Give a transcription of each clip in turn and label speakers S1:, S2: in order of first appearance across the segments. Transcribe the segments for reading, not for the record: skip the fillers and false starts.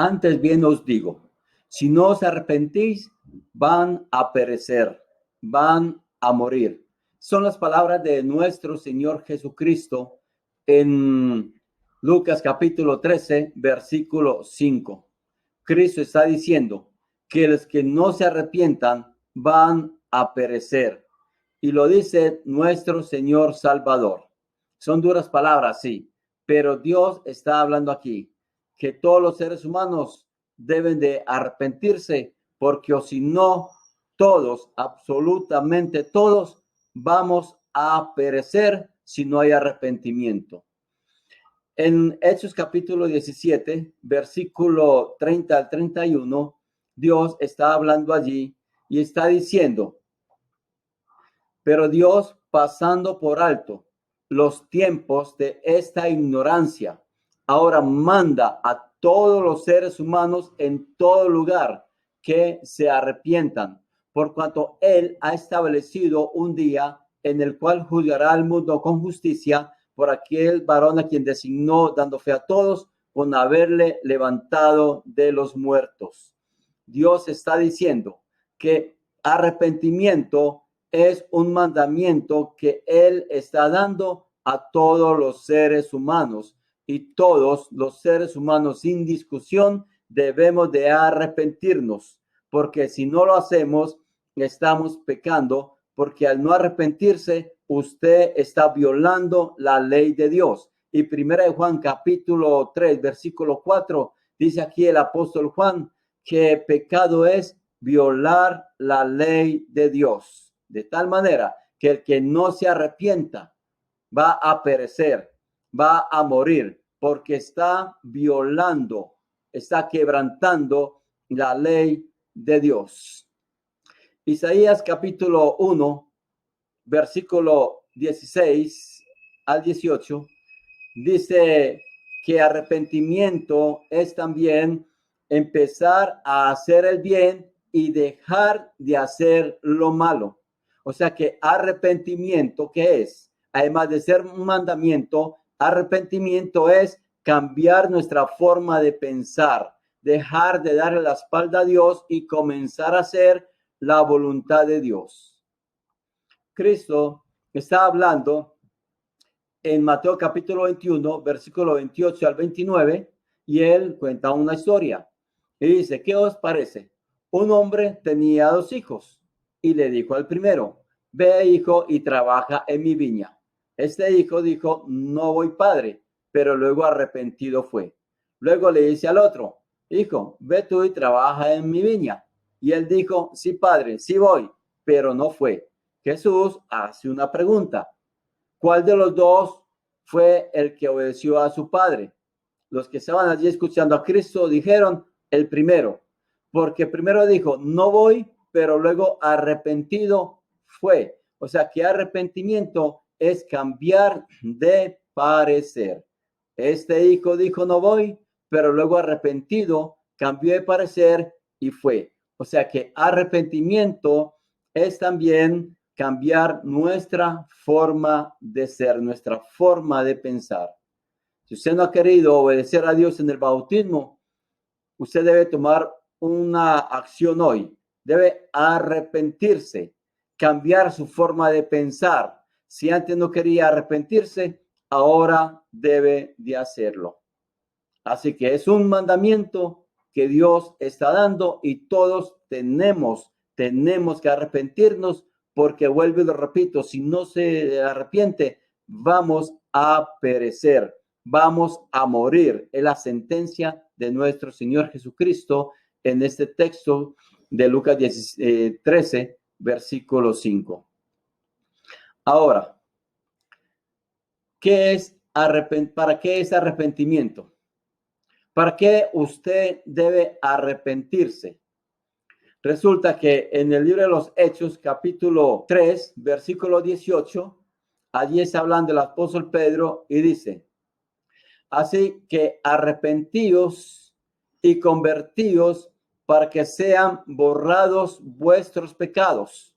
S1: Antes bien os digo, si no os arrepentís, van a perecer, van a morir. Son las palabras de nuestro Señor Jesucristo en Lucas capítulo 13, versículo 5. Cristo está diciendo que los que no se arrepientan van a perecer. Y lo dice nuestro Señor Salvador. Son duras palabras, sí, pero Dios está hablando aquí que todos los seres humanos deben de arrepentirse, porque o si no, todos, absolutamente todos, vamos a perecer si no hay arrepentimiento. En Hechos capítulo 17, versículo 30 al 31, Dios está hablando allí y está diciendo: pero Dios, pasando por alto los tiempos de esta ignorancia, ahora manda a todos los seres humanos en todo lugar que se arrepientan, por cuanto Él ha establecido un día en el cual juzgará al mundo con justicia por aquel varón a quien designó, dando fe a todos con haberle levantado de los muertos. Dios está diciendo que arrepentimiento es un mandamiento que Él está dando a todos los seres humanos, y todos los seres humanos sin discusión debemos de arrepentirnos, porque si no lo hacemos estamos pecando, porque al no arrepentirse usted está violando la ley de Dios. Y primera de Juan capítulo 3 versículo 4 dice aquí el apóstol Juan que pecado es violar la ley de Dios, de tal manera que el que no se arrepienta va a perecer, va a morir, porque está violando, está quebrantando la ley de Dios. Isaías capítulo 1, versículo 16 al 18, dice que arrepentimiento es también empezar a hacer el bien y dejar de hacer lo malo. O sea que arrepentimiento, ¿qué es? Además de ser un mandamiento, arrepentimiento es cambiar nuestra forma de pensar, dejar de darle la espalda a Dios y comenzar a hacer la voluntad de Dios. Cristo está hablando en Mateo capítulo 21, versículo 28 al 29, y él cuenta una historia. Y dice: ¿qué os parece? Un hombre tenía 2 hijos y le dijo al primero: ve, hijo, y trabaja en mi viña. Este hijo dijo: no voy, padre, pero luego arrepentido fue. Luego le dice al otro: hijo, ve tú y trabaja en mi viña. Y él dijo: sí, padre, sí voy, pero no fue. Jesús hace una pregunta: ¿cuál de los dos fue el que obedeció a su padre? Los que estaban allí escuchando a Cristo dijeron: el primero, porque primero dijo: no voy, pero luego arrepentido fue. O sea que arrepentimiento es cambiar de parecer. Este hijo dijo: no voy, pero luego arrepentido cambió de parecer y fue. O sea que arrepentimiento es también cambiar nuestra forma de ser, nuestra forma de pensar. Si usted no ha querido obedecer a Dios en el bautismo, usted debe tomar una acción hoy. Debe arrepentirse, cambiar su forma de pensar. Si antes no quería arrepentirse, ahora debe de hacerlo. Así que es un mandamiento que Dios está dando y todos tenemos que arrepentirnos, porque vuelvo y lo repito, si no se arrepiente, vamos a perecer, vamos a morir. Es la sentencia de nuestro Señor Jesucristo en este texto de Lucas 13, versículo 5. Ahora, ¿para qué es arrepentimiento? ¿Para qué usted debe arrepentirse? Resulta que en el libro de los Hechos, capítulo 3, versículo 18, allí está hablando el apóstol Pedro y dice: así que arrepentíos y convertíos para que sean borrados vuestros pecados,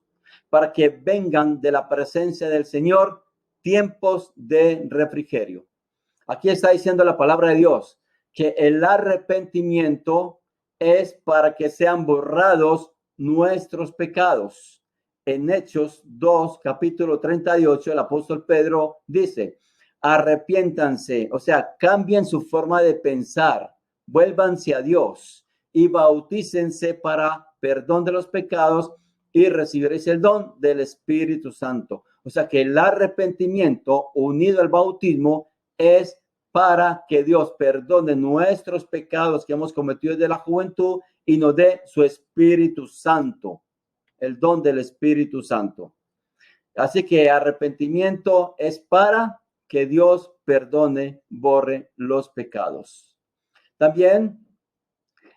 S1: para que vengan de la presencia del Señor tiempos de refrigerio. Aquí está diciendo la palabra de Dios que el arrepentimiento es para que sean borrados nuestros pecados. En Hechos 2, capítulo 38, el apóstol Pedro dice, arrepiéntanse, o sea, cambien su forma de pensar, vuélvanse a Dios y bautícense para perdón de los pecados y recibiréis el don del Espíritu Santo. O sea que el arrepentimiento unido al bautismo es para que Dios perdone nuestros pecados que hemos cometido desde la juventud y nos dé su Espíritu Santo, el don del Espíritu Santo. Así que arrepentimiento es para que Dios perdone, borre los pecados. También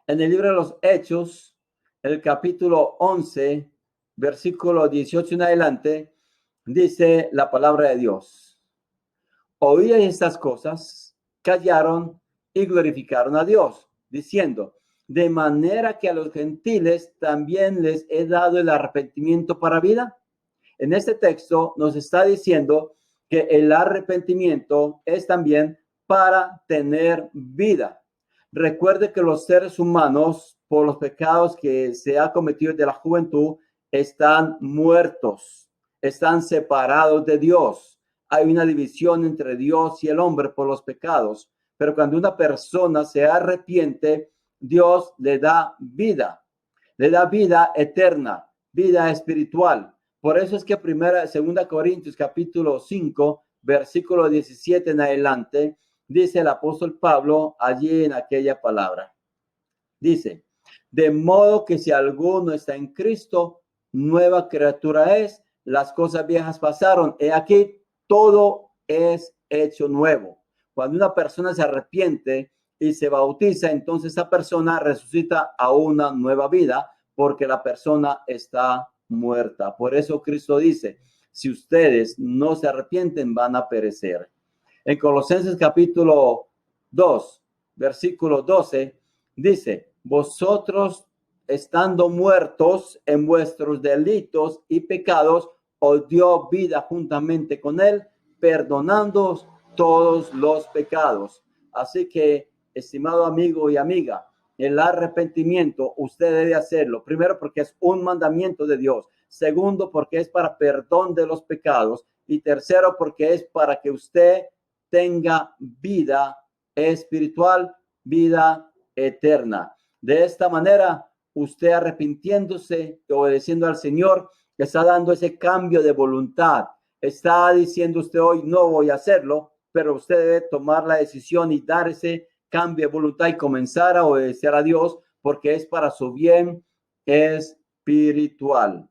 S1: en el libro de los Hechos, el capítulo 11, versículo 18 en adelante, dice la palabra de Dios. Oían estas cosas, callaron y glorificaron a Dios, diciendo, de manera que a los gentiles también les he dado el arrepentimiento para vida. En este texto nos está diciendo que el arrepentimiento es también para tener vida. Recuerde que los seres humanos, por los pecados que se ha cometido desde la juventud, están muertos, están separados de Dios. Hay una división entre Dios y el hombre por los pecados. Pero cuando una persona se arrepiente, Dios le da vida eterna, vida espiritual. Por eso es que segunda Corintios capítulo 5, versículo 17 en adelante, dice el apóstol Pablo allí en aquella palabra. Dice, de modo que si alguno está en Cristo, nueva criatura es, las cosas viejas pasaron, he aquí, todo es hecho nuevo. Cuando una persona se arrepiente y se bautiza, entonces esa persona resucita a una nueva vida porque la persona está muerta. Por eso Cristo dice, si ustedes no se arrepienten, van a perecer. En Colosenses capítulo 2, versículo 12, dice, vosotros estando muertos en vuestros delitos y pecados, os dio vida juntamente con él, perdonándoos todos los pecados. Así que, estimado amigo y amiga, el arrepentimiento usted debe hacerlo. Primero, porque es un mandamiento de Dios. Segundo, porque es para perdón de los pecados. Y tercero, porque es para que usted tenga vida espiritual, vida eterna. De esta manera, usted arrepintiéndose y obedeciendo al Señor, está dando ese cambio de voluntad. Está diciendo usted hoy, no voy a hacerlo, pero usted debe tomar la decisión y dar ese cambio de voluntad y comenzar a obedecer a Dios, porque es para su bien espiritual.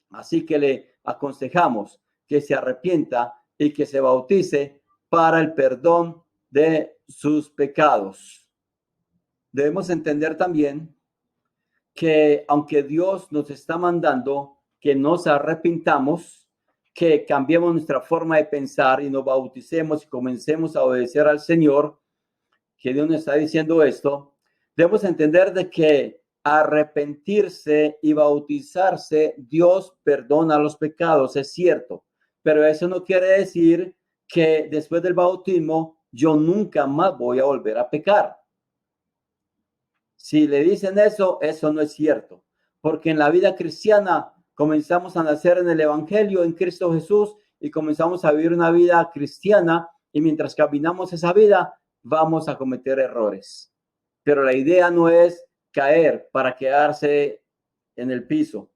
S1: Así que le aconsejamos que se arrepienta y que se bautice para el perdón de sus pecados. Debemos entender también que aunque Dios nos está mandando que nos arrepintamos, que cambiemos nuestra forma de pensar y nos bauticemos y comencemos a obedecer al Señor, que Dios nos está diciendo esto, debemos entender de que arrepentirse y bautizarse, Dios perdona los pecados, es cierto, pero eso no quiere decir que después del bautismo yo nunca más voy a volver a pecar. Si le dicen eso, eso no es cierto, porque en la vida cristiana comenzamos a nacer en el Evangelio, en Cristo Jesús, y comenzamos a vivir una vida cristiana, y mientras caminamos esa vida, vamos a cometer errores. Pero la idea no es caer para quedarse en el piso.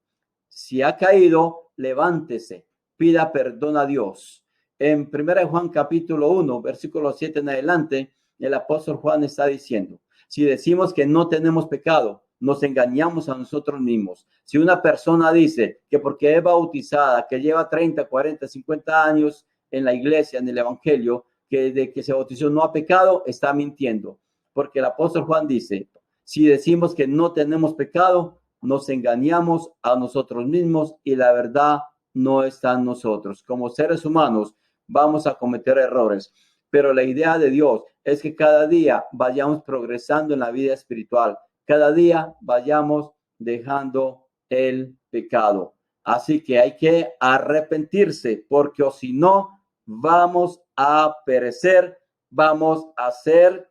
S1: Si ha caído, levántese, pida perdón a Dios. En 1 Juan capítulo 1, versículo 7 en adelante, el apóstol Juan está diciendo, si decimos que no tenemos pecado, nos engañamos a nosotros mismos. Si una persona dice que porque es bautizada, que lleva 30, 40, 50 años en la iglesia, en el evangelio, que de que se bautizó no ha pecado, está mintiendo. Porque el apóstol Juan dice, si decimos que no tenemos pecado, nos engañamos a nosotros mismos y la verdad no está en nosotros. Como seres humanos vamos a cometer errores, pero la idea de Dios es que cada día vayamos progresando en la vida espiritual. Cada día vayamos dejando el pecado. Así que hay que arrepentirse, porque o si no, vamos a perecer, vamos a ser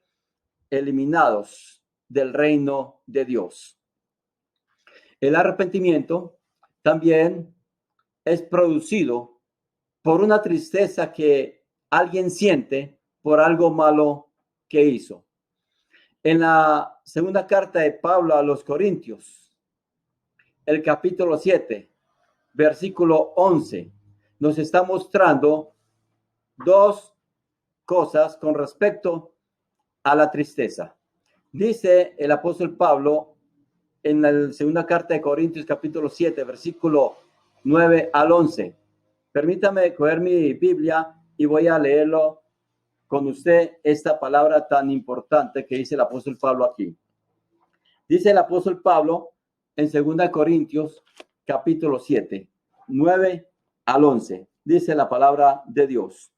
S1: eliminados del reino de Dios. El arrepentimiento también es producido por una tristeza que alguien siente por algo malo que hizo. En la segunda carta de Pablo a los Corintios, el capítulo 7, versículo 11, nos está mostrando dos cosas con respecto a la tristeza. Dice el apóstol Pablo en la segunda carta de Corintios, capítulo 7, versículo 9 al 11. Permítame coger mi Biblia y voy a leerlo con usted, esta palabra tan importante que dice el apóstol Pablo aquí. Dice el apóstol Pablo en 2 Corintios, capítulo 7, 9 al 11. Dice la palabra de Dios.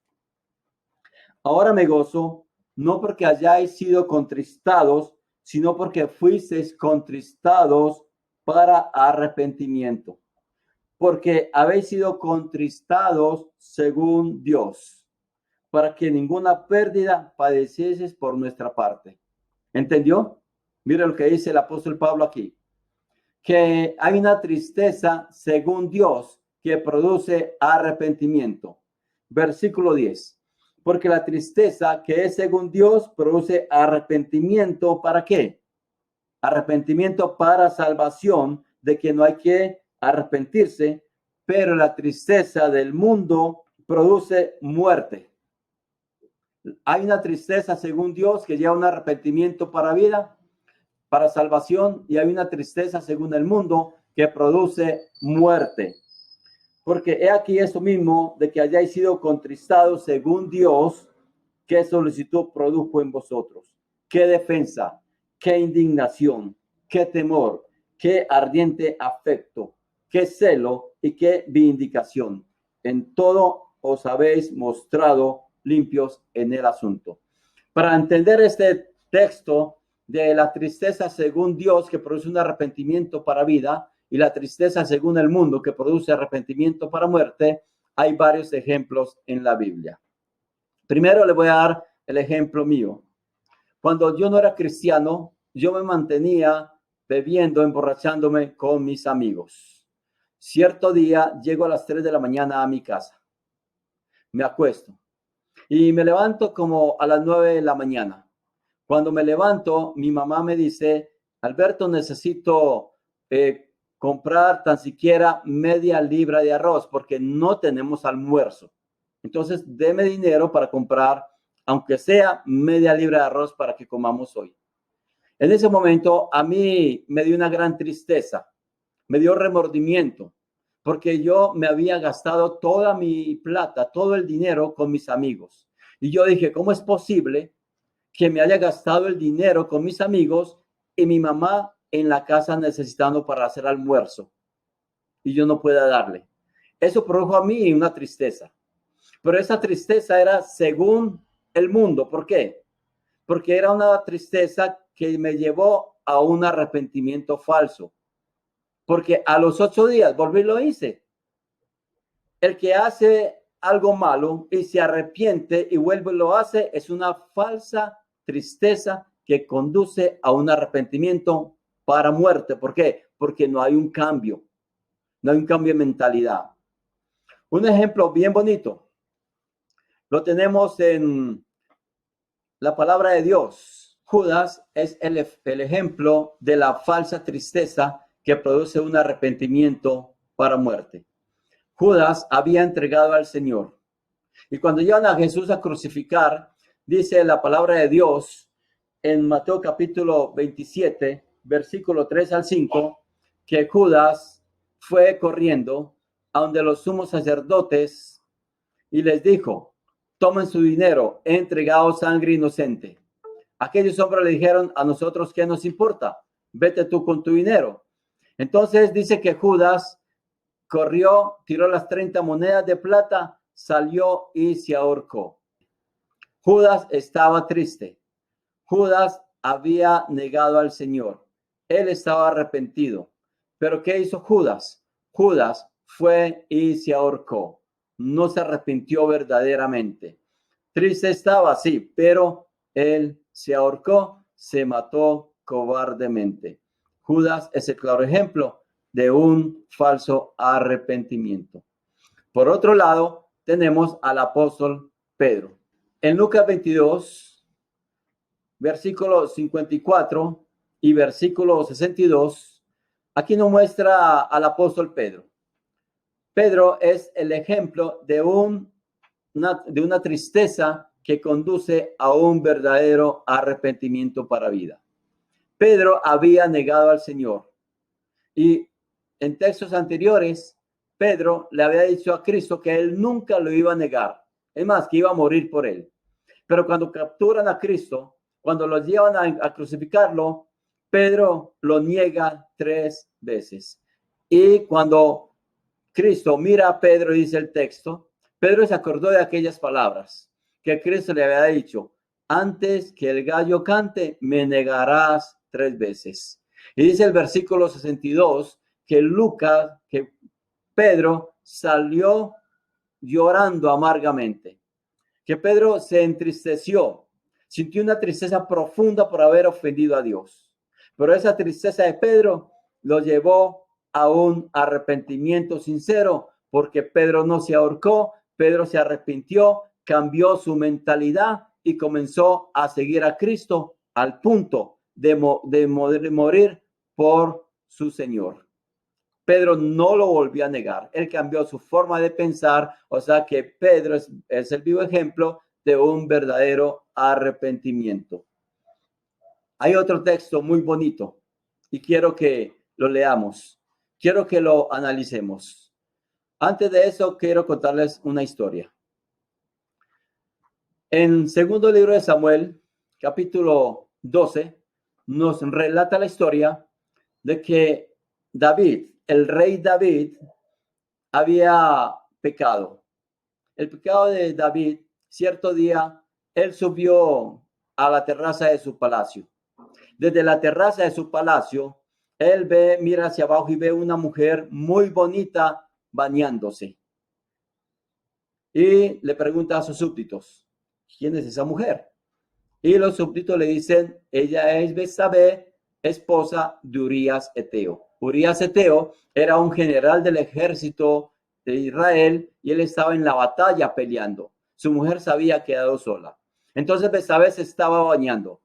S1: Ahora me gozo, no porque hayáis sido contristados, sino porque fuisteis contristados para arrepentimiento. Porque habéis sido contristados según Dios, para que ninguna pérdida padecieses por nuestra parte. ¿Entendió? Mira lo que dice el apóstol Pablo aquí. Que hay una tristeza según Dios que produce arrepentimiento. Versículo 10. Porque la tristeza que es según Dios produce arrepentimiento. ¿Para qué? Arrepentimiento para salvación, de que no hay que arrepentirse, pero la tristeza del mundo produce muerte. Hay una tristeza según Dios que lleva un arrepentimiento para vida, para salvación, y hay una tristeza según el mundo que produce muerte. Porque he aquí esto mismo de que hayáis sido contristados según Dios, qué solicitud produjo en vosotros, qué defensa, qué indignación, qué temor, qué ardiente afecto, qué celo y qué vindicación. En todo os habéis mostrado limpios en el asunto. Para entender este texto de la tristeza según Dios que produce un arrepentimiento para vida y la tristeza según el mundo que produce arrepentimiento para muerte, hay varios ejemplos en la Biblia. Primero le voy a dar el ejemplo mío. Cuando yo no era cristiano, yo me mantenía bebiendo, emborrachándome con mis amigos. Cierto día llego a las 3 de la mañana a mi casa. Me acuesto y me levanto como a las 9 de la mañana. Cuando me levanto, mi mamá me dice, Alberto, necesito comprar tan siquiera media libra de arroz porque no tenemos almuerzo. Entonces, deme dinero para comprar, aunque sea media libra de arroz para que comamos hoy. En ese momento, a mí me dio una gran tristeza, me dio remordimiento, porque yo me había gastado toda mi plata, todo el dinero con mis amigos. Y yo dije, ¿cómo es posible que me haya gastado el dinero con mis amigos y mi mamá en la casa necesitando para hacer almuerzo y yo no pueda darle? Eso produjo a mí una tristeza. Pero esa tristeza era según el mundo. ¿Por qué? Porque era una tristeza que me llevó a un arrepentimiento falso. Porque a los 8 días volví y lo hice. El que hace algo malo y se arrepiente y vuelve y lo hace es una falsa tristeza que conduce a un arrepentimiento para muerte. ¿Por qué? Porque no hay un cambio. No hay un cambio de mentalidad. Un ejemplo bien bonito lo tenemos en la palabra de Dios. Judas es el ejemplo de la falsa tristeza que produce un arrepentimiento para muerte. Judas había entregado al Señor. Y cuando llevan a Jesús a crucificar, dice la palabra de Dios en Mateo capítulo 27, versículo 3 al 5, que Judas fue corriendo a donde los sumos sacerdotes y les dijo, tomen su dinero, he entregado sangre inocente. Aquellos hombres le dijeron, a nosotros, ¿qué nos importa? Vete tú con tu dinero. Entonces dice que Judas corrió, tiró las 30 monedas de plata, salió y se ahorcó. Judas estaba triste. Judas había negado al Señor. Él estaba arrepentido. Pero ¿qué hizo Judas? Judas fue y se ahorcó. No se arrepintió verdaderamente. Triste estaba, sí, pero él se ahorcó se mató cobardemente. Judas es el claro ejemplo de un falso arrepentimiento. Por otro lado, tenemos al apóstol Pedro. En Lucas 22, versículo 54 y versículo 62, aquí nos muestra al apóstol Pedro. Pedro es el ejemplo de una tristeza que conduce a un verdadero arrepentimiento para vida. Pedro había negado al Señor y en textos anteriores, Pedro le había dicho a Cristo que él nunca lo iba a negar. Es más, que iba a morir por él. Pero cuando capturan a Cristo, cuando lo llevan a crucificarlo, Pedro lo niega 3 veces. Y cuando Cristo mira a Pedro, dice el texto, Pedro se acordó de aquellas palabras que Cristo le había dicho: antes que el gallo cante, me negarás 3 veces. Y dice el versículo 62 que Pedro salió llorando amargamente, que Pedro se entristeció, sintió una tristeza profunda por haber ofendido a Dios. Pero esa tristeza de Pedro lo llevó a un arrepentimiento sincero, porque Pedro no se ahorcó, Pedro se arrepintió, cambió su mentalidad y comenzó a seguir a Cristo al punto de morir por su Señor. Pedro no lo volvió a negar. Él cambió su forma de pensar. O sea que Pedro es el vivo ejemplo de un verdadero arrepentimiento. Hay otro texto muy bonito y quiero que lo leamos. Quiero que lo analicemos. Antes de eso, quiero contarles una historia. En segundo libro de Samuel, capítulo 12, nos relata la historia de que David, el rey David, había pecado. El pecado de David, cierto día, él subió a la terraza de su palacio. Desde la terraza de su palacio, él mira hacia abajo y ve una mujer muy bonita bañándose. Y le pregunta a sus súbditos: ¿quién es esa mujer? Y los súbditos le dicen: ella es Betsabé, esposa de Urías Eteo. Urías Eteo era un general del ejército de Israel y él estaba en la batalla peleando. Su mujer se había quedado sola. Entonces Betsabé se estaba bañando.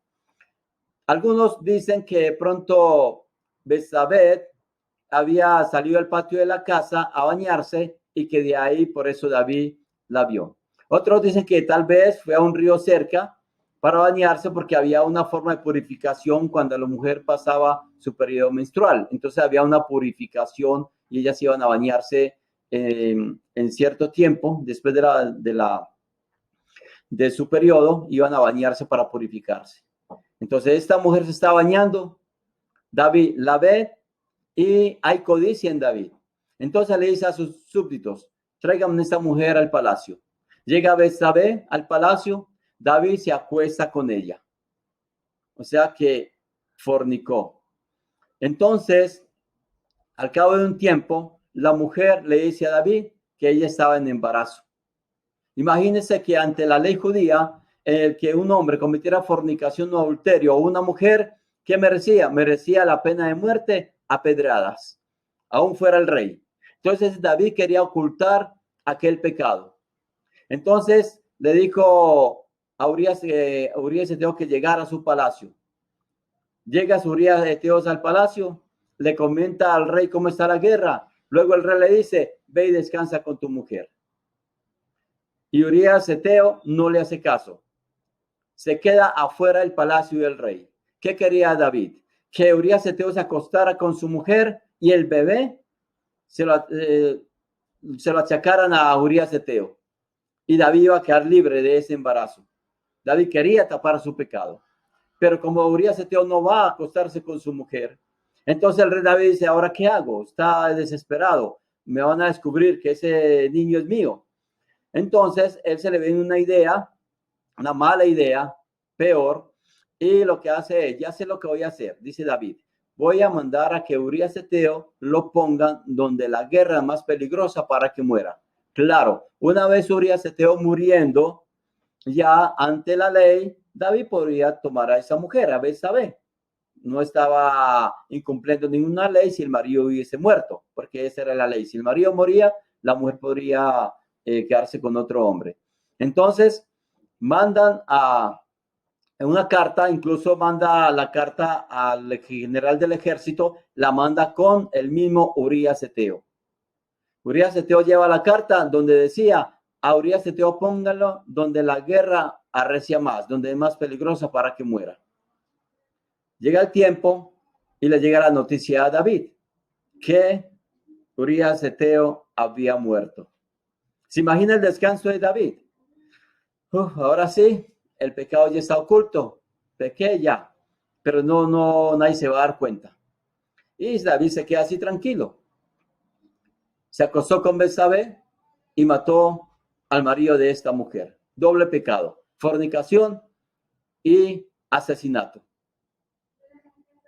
S1: Algunos dicen que de pronto Betsabé había salido al patio de la casa a bañarse y que de ahí por eso David la vio. Otros dicen que tal vez fue a un río cerca para bañarse porque había una forma de purificación cuando la mujer pasaba su periodo menstrual. Entonces había una purificación y ellas iban a bañarse en cierto tiempo después de su periodo, iban a bañarse para purificarse. Entonces esta mujer se está bañando, David la ve y hay codicia en David. Entonces le dice a sus súbditos: tráiganme esta mujer al palacio. Llega Betsabé al palacio, David se acuesta con ella. O sea que fornicó. Entonces, al cabo de un tiempo, la mujer le dice a David que ella estaba en embarazo. Imagínense que ante la ley judía, el que un hombre cometiera fornicación o adulterio o una mujer, ¿qué merecía? Merecía la pena de muerte a pedradas, aún fuera el rey. Entonces David quería ocultar aquel pecado. Entonces le dijo a Urías Eteo que llegara a su palacio. Llega Urías Eteo al palacio, le comenta al rey cómo está la guerra. Luego el rey le dice: ve y descansa con tu mujer. Y Urías Eteo no le hace caso. Se queda afuera del palacio del rey. ¿Qué quería David? Que Urías Eteo se acostara con su mujer y el bebé se lo achacaran a Urías Eteo. Y David iba a quedar libre de ese embarazo. David quería tapar su pecado. Pero como Urías Eteo no va a acostarse con su mujer, entonces el rey David dice: ¿ahora qué hago? Está desesperado. Me van a descubrir que ese niño es mío. Entonces él se le viene una idea, una mala idea, peor, y lo que hace es: ya sé lo que voy a hacer, dice David, voy a mandar a que Urías Eteo lo pongan donde la guerra es más peligrosa para que muera. Claro, una vez Urías Eteo muriendo, ya ante la ley, David podría tomar a esa mujer, a Betsabé. No estaba incumpliendo ninguna ley si el marido hubiese muerto, porque esa era la ley. Si el marido moría, la mujer podría quedarse con otro hombre. Entonces, mandan en una carta, incluso manda la carta al general del ejército, la manda con el mismo Urías Eteo. Urías Eteo lleva la carta donde decía, a Urías Eteo póngalo donde la guerra arrecia más, donde es más peligrosa para que muera. Llega el tiempo y le llega la noticia a David que Urías Eteo había muerto. ¿Se imagina el descanso de David? Ahora sí, el pecado ya está oculto. Pequé ya, pero nadie se va a dar cuenta. Y David se queda así tranquilo. Se acostó con Betsabé y mató al marido de esta mujer. Doble pecado, fornicación y asesinato.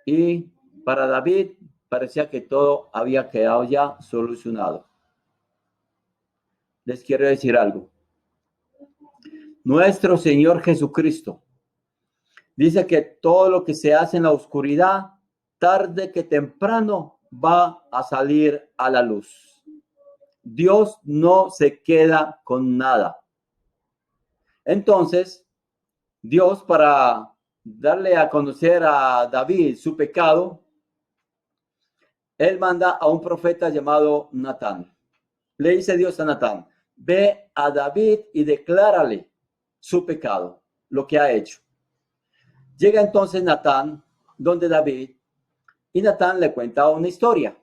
S1: Y para David parecía que todo había quedado ya solucionado. Les quiero decir algo. Nuestro Señor Jesucristo dice que todo lo que se hace en la oscuridad, tarde que temprano, va a salir a la luz. Dios no se queda con nada. Entonces, Dios, para darle a conocer a David su pecado, él manda a un profeta llamado Natán. Le dice Dios a Natán, ve a David y declárale su pecado, lo que ha hecho. Llega entonces Natán donde David y Natán le cuenta una historia.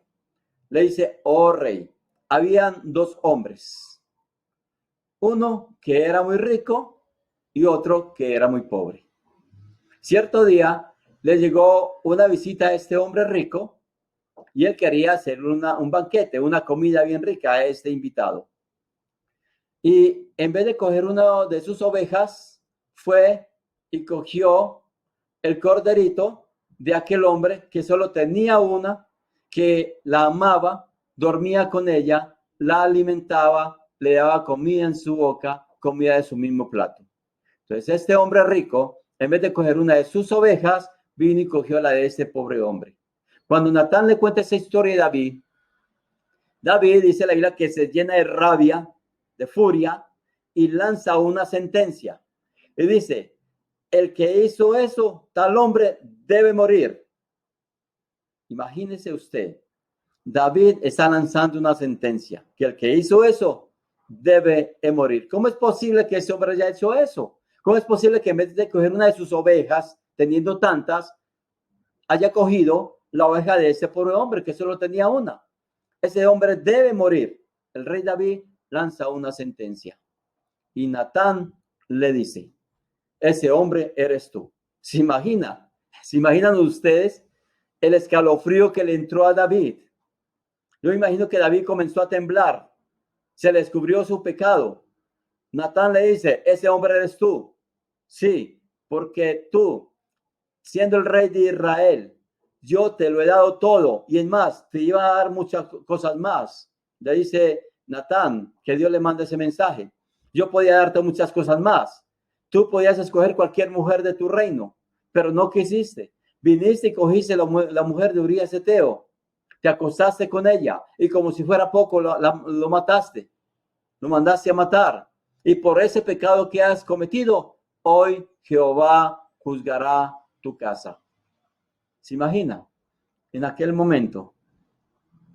S1: Le dice, oh rey, habían dos hombres, uno que era muy rico y otro que era muy pobre. Cierto día le llegó una visita a este hombre rico y él quería hacer un banquete, una comida bien rica a este invitado. Y en vez de coger una de sus ovejas, fue y cogió el corderito de aquel hombre que solo tenía una, que la amaba, dormía con ella, la alimentaba, le daba comida en su boca, comida de su mismo plato. Entonces este hombre rico, en vez de coger una de sus ovejas, vino y cogió la de este pobre hombre. Cuando Natán le cuenta esa historia a David dice la Biblia que se llena de rabia, de furia, y lanza una sentencia. Y dice, el que hizo eso, tal hombre debe morir. Imagínese usted, David está lanzando una sentencia, que el que hizo eso debe morir. ¿Cómo es posible que ese hombre haya hecho eso? ¿Cómo es posible que en vez de coger una de sus ovejas, teniendo tantas, haya cogido la oveja de ese pobre hombre que solo tenía una? Ese hombre debe morir. El rey David lanza una sentencia. Y Natán le dice, ese hombre eres tú. ¿Se imaginan ustedes el escalofrío que le entró a David? Yo imagino que David comenzó a temblar. Se le descubrió su pecado. Natán le dice, ese hombre eres tú. Sí, porque tú, siendo el rey de Israel, yo te lo he dado todo. Y es más, te iba a dar muchas cosas más. Le dice Natán, que Dios le manda ese mensaje. Yo podía darte muchas cosas más. Tú podías escoger cualquier mujer de tu reino, pero no quisiste. Viniste y cogiste la mujer de Urías Eteo. Te acostaste con ella y como si fuera poco lo mataste. Lo mandaste a matar. Y por ese pecado que has cometido, hoy Jehová juzgará tu casa. ¿Se imagina? En aquel momento,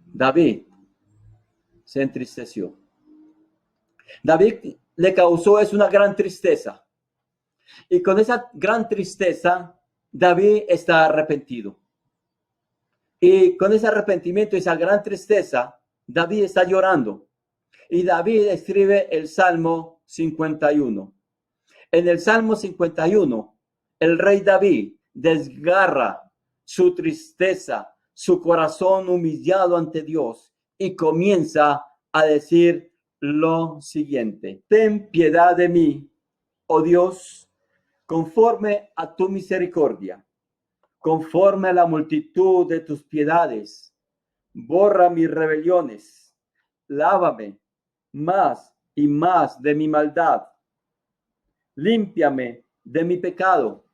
S1: David se entristeció. David le causó una gran tristeza. Y con esa gran tristeza, David está arrepentido. Y con ese arrepentimiento y esa gran tristeza, David está llorando. Y David escribe el Salmo 51. En el Salmo 51, el rey David desgarra su tristeza, su corazón humillado ante Dios y comienza a decir lo siguiente: ten piedad de mí, oh Dios, conforme a tu misericordia, conforme a la multitud de tus piedades, borra mis rebeliones, lávame más y más de mi maldad, límpiame de mi pecado,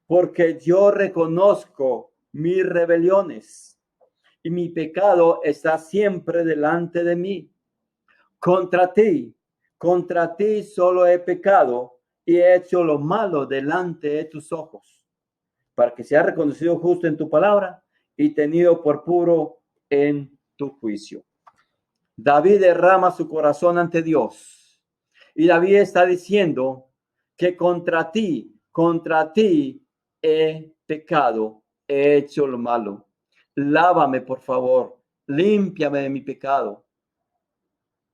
S1: porque yo reconozco mis rebeliones y mi pecado está siempre delante de mí. Contra ti solo he pecado y he hecho lo malo delante de tus ojos, para que sea reconocido justo en tu palabra y tenido por puro en tu juicio. David derrama su corazón ante Dios y David está diciendo que contra ti he pecado, he hecho lo malo. Lávame, por favor, límpiame de mi pecado.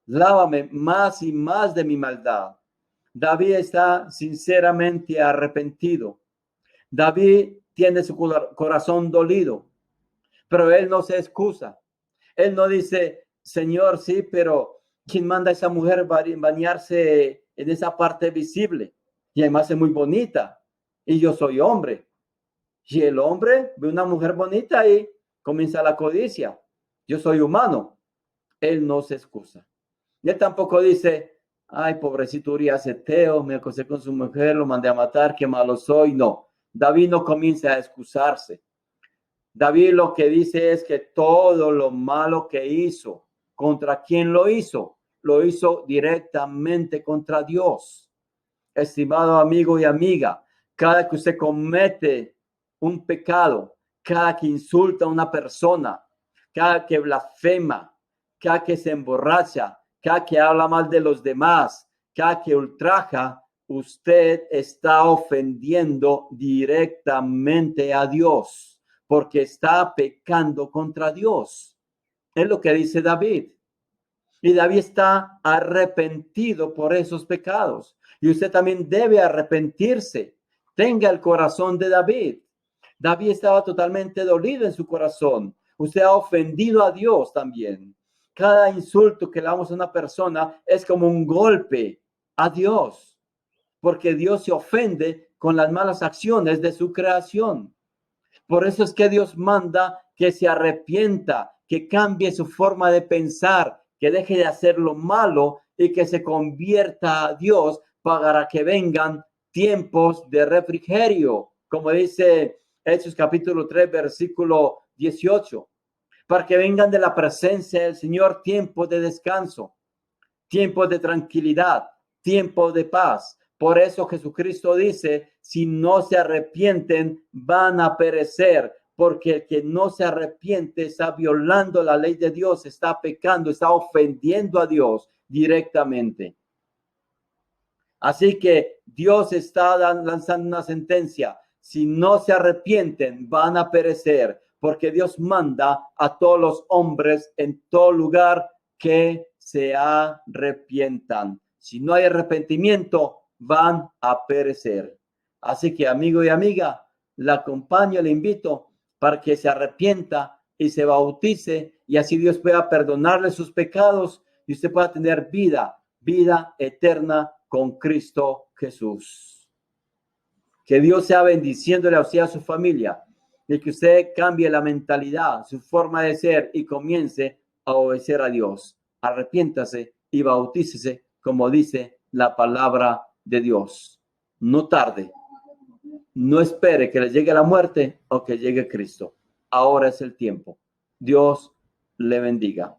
S1: Lávame más y más de mi maldad. David está sinceramente arrepentido. David tiene su corazón dolido, pero él no se excusa. Él no dice, Señor, sí, pero ¿quién manda a esa mujer bañarse en esa parte visible? Y además es muy bonita. Y yo soy hombre. Y el hombre ve una mujer bonita y comienza la codicia. Yo soy humano. Él no se excusa. Y él tampoco dice, ay, pobrecito Urias Eteo, me acosté con su mujer, lo mandé a matar, qué malo soy. No, David no comienza a excusarse. David lo que dice es que todo lo malo que hizo, ¿contra quién lo hizo? Lo hizo directamente contra Dios. Estimado amigo y amiga, cada que usted comete un pecado, cada que insulta a una persona, cada que blasfema, cada que se emborracha, cada que habla mal de los demás, cada que ultraja, usted está ofendiendo directamente a Dios, porque está pecando contra Dios. Es lo que dice David. Y David está arrepentido por esos pecados. Y usted también debe arrepentirse. Tenga el corazón de David. David estaba totalmente dolido en su corazón. Usted ha ofendido a Dios también. Cada insulto que le damos a una persona es como un golpe a Dios, porque Dios se ofende con las malas acciones de su creación. Por eso es que Dios manda que se arrepienta, que cambie su forma de pensar, que deje de hacer lo malo y que se convierta a Dios para que vengan tiempos de refrigerio, como dice Hechos capítulo 3, versículo 18, para que vengan de la presencia del Señor tiempos de descanso, tiempos de tranquilidad, tiempos de paz. Por eso Jesucristo dice, si no se arrepienten, van a perecer, porque el que no se arrepiente está violando la ley de Dios, está pecando, está ofendiendo a Dios directamente. Así que Dios está lanzando una sentencia. Si no se arrepienten, van a perecer, porque Dios manda a todos los hombres en todo lugar que se arrepientan. Si no hay arrepentimiento, van a perecer. Así que, amigo y amiga, la acompaño, le invito para que se arrepienta y se bautice, y así Dios pueda perdonarle sus pecados y usted pueda tener vida eterna con Cristo Jesús. Que Dios sea bendiciéndole a usted y a su familia, y que usted cambie la mentalidad, su forma de ser, y comience a obedecer a Dios. Arrepiéntase y bautícese, como dice la palabra de Dios. No tarde. No espere que le llegue la muerte o que llegue Cristo. Ahora es el tiempo. Dios le bendiga.